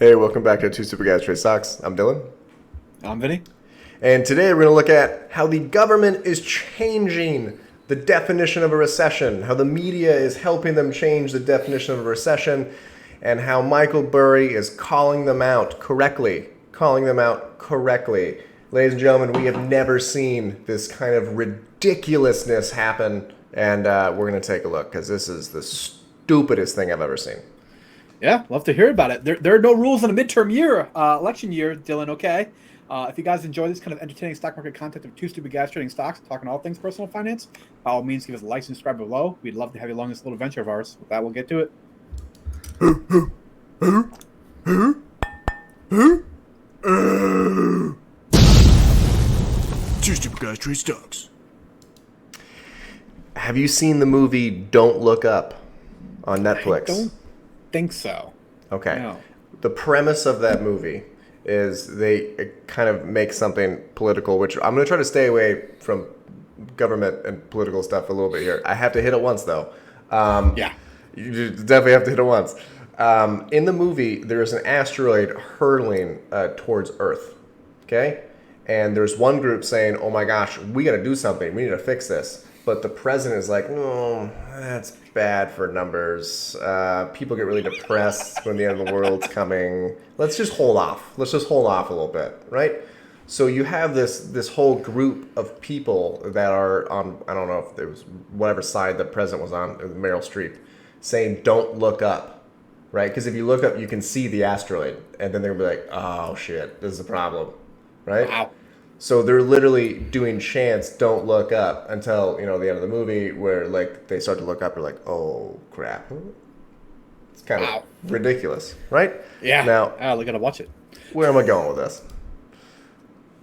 Hey, welcome back to Two Super Guys Trade Stocks. I'm Dylan. I'm Vinny. And today we're going to look at how the government is changing the definition of a recession, how the media is helping them change the definition of a recession, and how Michael Burry is calling them out correctly. Ladies and gentlemen, we have never seen this kind of ridiculousness happen, and we're going to take a look because this is the stupidest thing I've ever seen. Yeah, love to hear about it. There are no rules in a midterm year, election year, Dylan, okay? If you guys enjoy this kind of entertaining stock market content of two stupid guys trading stocks, talking all things personal finance, by all means, give us a like and subscribe below. We'd love to have you along this little venture of ours. With that, we'll get to it. Two stupid guys trade stocks. Have you seen the movie Don't Look Up on Netflix? I don't think so. Okay. No. The premise of that movie is they kind of make something political, which I'm going to try to stay away from government and political stuff a little bit here. I have to hit it once, though. Yeah. You definitely have to hit it once. In the movie, there's an asteroid hurtling towards Earth. Okay? And there's one group saying, oh my gosh, we got to do something. We need to fix this. But the president is like, no, that's bad for numbers. People get really depressed when the end of the world's coming. Let's just hold off. Let's just hold off a little bit, right? So you have this whole group of people that are on, I don't know if it was whatever side the president was on, Meryl Streep, saying don't look up, right? Because if you look up, you can see the asteroid. And then they're going to be like, oh shit, this is a problem, right? Wow. So they're literally doing chants, don't look up, until, the end of the movie where, like, they start to look up and like, oh, crap. It's kind of ridiculous, right? Yeah. Now, we got to watch it. where am I going with this?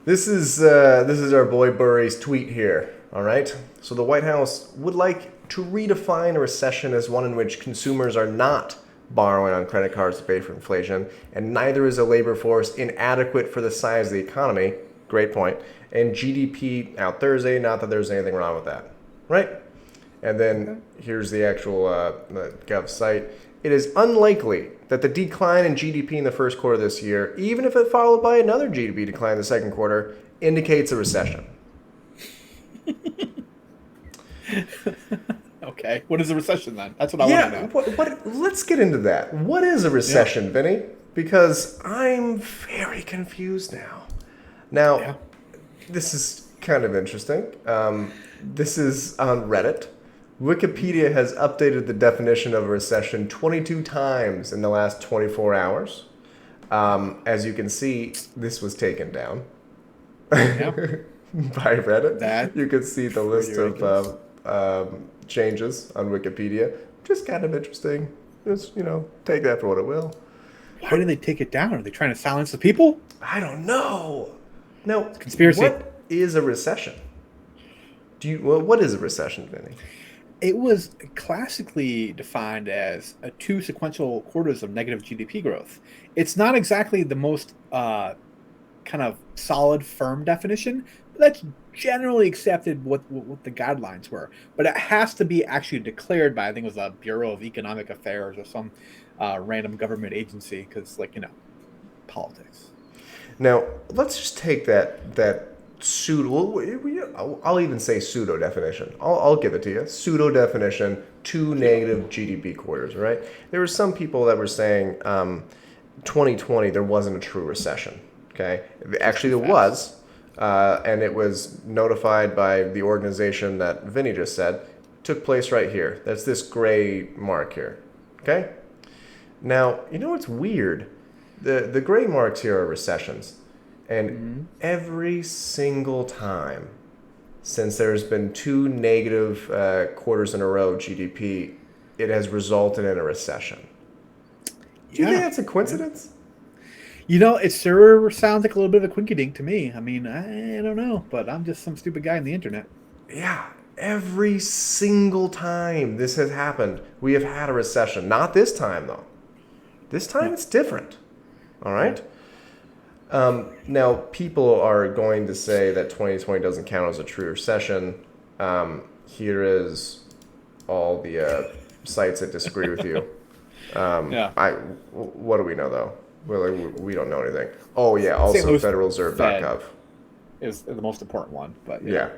This is our boy Burry's tweet here, all right? So the White House would like to redefine a recession as one in which consumers are not borrowing on credit cards to pay for inflation, and neither is a labor force inadequate for the size of the economy. Great point. And GDP out Thursday, not that there's anything wrong with that, right? And then here's the actual Gov site. It is unlikely that the decline in GDP in the first quarter of this year, even if it followed by another GDP decline in the second quarter, indicates a recession. Okay. What is a recession then? That's what I want to know. What, let's get into that. What is a recession, Vinny? Because I'm very confused now. Now, This is kind of interesting. This is on Reddit. Wikipedia has updated the definition of a recession 22 times in the last 24 hours. As you can see, this was taken down by Reddit. You can see the list of changes on Wikipedia. Just kind of interesting. Just, take that for what it will. Why did they take it down? Are they trying to silence the people? I don't know. Now, conspiracy. What is a recession? What is a recession, Vinny? It was classically defined as two sequential quarters of negative GDP growth. It's not exactly the most kind of solid, firm definition, but that's generally accepted what the guidelines were. But it has to be actually declared by, I think it was the Bureau of Economic Affairs or some random government agency, because, politics. Now, let's just take that pseudo, I'll even say pseudo definition. I'll give it to you. Pseudo definition, two negative GDP quarters, right? There were some people that were saying 2020, there wasn't a true recession, okay? Actually, there was, and it was notified by the organization that Vinny just said, took place right here. That's this gray mark here, okay? Now, what's weird? The gray marks here are recessions. And every single time since there's been two negative quarters in a row of GDP, it has resulted in a recession. Do you think that's a coincidence? It sure sounds like a little bit of a quinky dink to me. I mean, I don't know, but I'm just some stupid guy on the internet. Yeah, every single time this has happened, we have had a recession. Not this time, though. This time it's different. All right? Now, people are going to say that 2020 doesn't count as a true recession. Here is all the sites that disagree with you. What do we know, though? Well, like, we don't know anything. Oh yeah, St. also Louis federalreserve.gov. Fed is the most important one, but Yeah.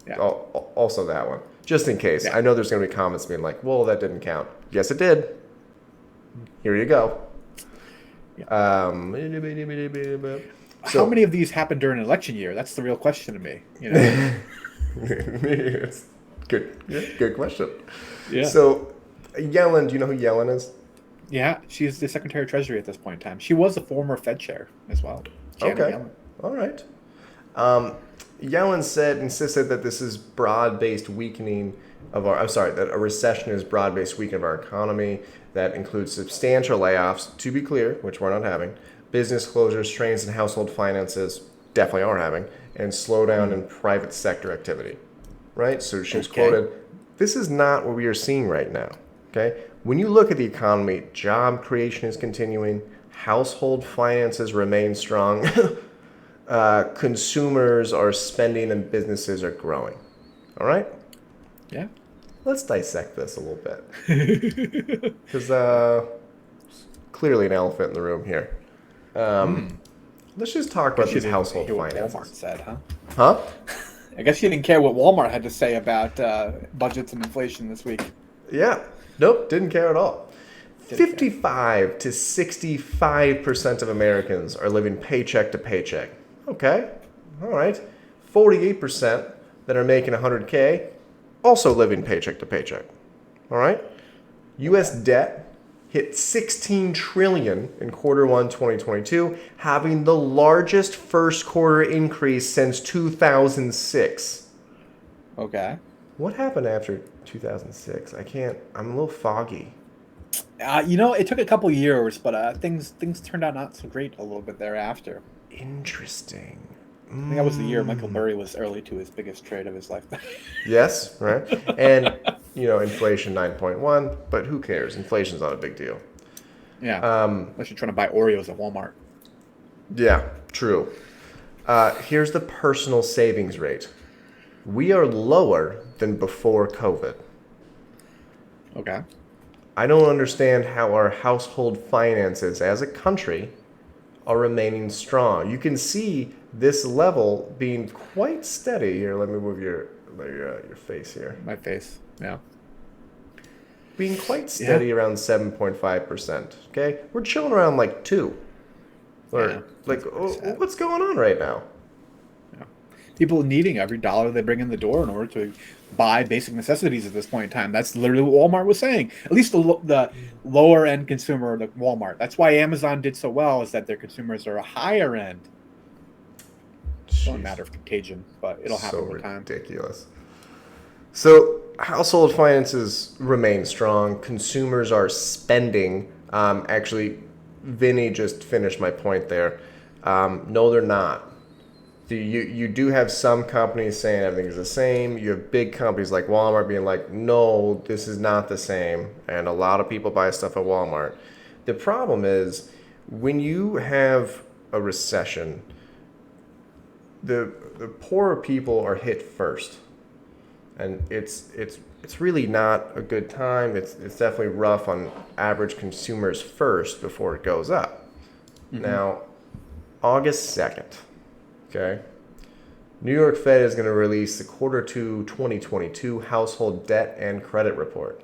yeah, Also that one. Just in case. yeah. I know there's going to be comments being like, well, that didn't count. Yes, it did. Here you go. Yeah. How So, many of these happened during an election year? That's the real question to me. You know? it's good. Yeah, good question. Yeah. So, Yellen, do you know who Yellen is? Yeah, she's the Secretary of Treasury at this point in time. She was a former Fed chair as well. Janet Okay. Yellen. All right. Yellen insisted that this is broad-based weakening of our. I'm sorry, that a recession is broad-based weakening of our economy. That includes substantial layoffs. To be clear, which we're not having, business closures, strains in household finances, definitely are having, and slowdown in private sector activity. Right. So she was quoted. This is not what we are seeing right now. Okay. When you look at the economy, job creation is continuing. Household finances remain strong. Consumers are spending and businesses are growing. All right? Yeah. Let's dissect this a little bit. Because clearly an elephant in the room here. Let's just talk about these household finances. Walmart said, huh? Huh? I guess you didn't care what Walmart had to say about budgets and inflation this week. Yeah. Nope, didn't care at all. 55 to 65% of Americans are living paycheck to paycheck. Okay. All right. 48% that are making 100K also living paycheck to paycheck. All right. US debt hit 16 trillion in quarter 1 2022, having the largest first quarter increase since 2006. Okay. What happened after 2006? I'm a little foggy. It took a couple years, but things turned out not so great a little bit thereafter. Interesting. I think that was the year Michael Burry was early to his biggest trade of his lifetime. Yes, right. And, inflation 9.1, but who cares? Inflation's not a big deal. Yeah. Unless you're trying to buy Oreos at Walmart. Yeah, true. Here's the personal savings rate. We are lower than before COVID. Okay. I don't understand how our household finances as a country are remaining strong. You can see this level being quite steady. Here, let me move your face here. My face, yeah. Being quite steady around 7.5%. Okay? We're chilling around like 2. Or what's going on right now? Yeah. People needing every dollar they bring in the door in order to buy basic necessities at this point in time. That's literally what Walmart was saying. At least the lower end consumer, the Walmart. That's why Amazon did so well, is that their consumers are a higher end. It's not a matter of contagion, but it'll happen over time. So ridiculous. So household finances remain strong. Consumers are spending. Actually, Vinny just finished my point there. No, they're not. You do have some companies saying everything is the same. You have big companies like Walmart being like, no, this is not the same. And a lot of people buy stuff at Walmart. The problem is when you have a recession, the poorer people are hit first. And it's really not a good time. It's definitely rough on average consumers first before it goes up. Mm-hmm. Now, August 2nd. Okay. New York Fed is going to release the quarter 2 2022 household debt and credit report.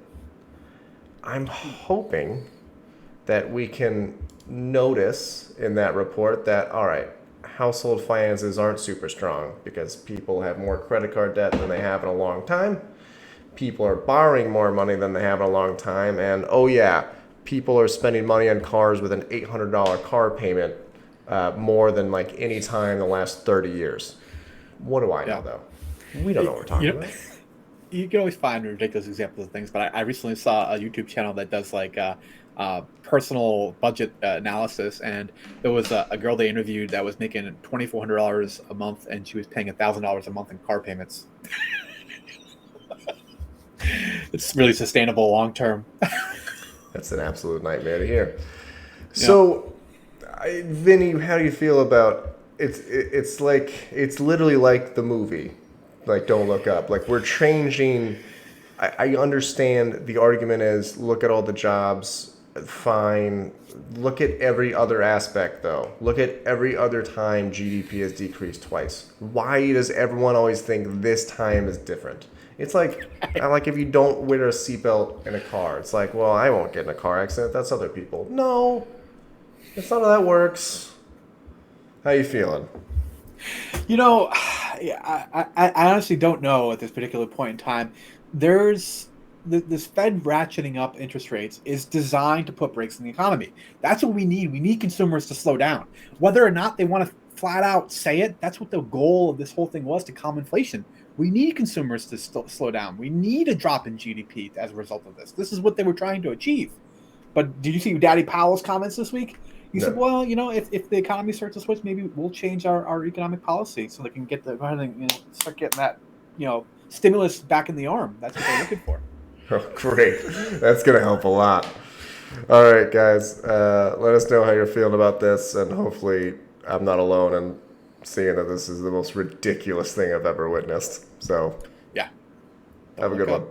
I'm hoping that we can notice in that report that, all right, household finances aren't super strong because people have more credit card debt than they have in a long time. People are borrowing more money than they have in a long time. And, oh yeah, people are spending money on cars with an $800 car payment more than like any time in the last 30 years. What do I know, though? We don't know what we're talking about. You can always find ridiculous examples of things, but I recently saw a YouTube channel that does like personal budget analysis, and there was a girl they interviewed that was making $2,400 a month, and she was paying $1,000 a month in car payments. It's really sustainable long term. That's an absolute nightmare to hear. So, Vinny, how do you feel about it's literally like the movie, like Don't Look Up. Like we're changing. I understand the argument is look at all the jobs fine. Look at every other aspect, though. Look at every other time GDP has decreased twice. Why does everyone always think this time is different? It's like if you don't wear a seatbelt in a car, it's like, well, I won't get in a car accident. That's other people. No, that's not how that works. How you feeling? You know, I honestly don't know at this particular point in time. There's this Fed ratcheting up interest rates is designed to put brakes in the economy. That's what we need. We need consumers to slow down. Whether or not they want to flat out say it, that's what the goal of this whole thing was, to calm inflation. We need consumers to slow down. We need a drop in GDP as a result of this. This is what they were trying to achieve. But did you see Daddy Powell's comments this week? He said, No. well, if the economy starts to switch, maybe we'll change our economic policy so they can get go ahead and start getting that, stimulus back in the arm. That's what they're looking for. Oh, great. That's going to help a lot. All right, guys. Let us know how you're feeling about this, and hopefully I'm not alone in seeing that this is the most ridiculous thing I've ever witnessed. So, Yeah. have a good one.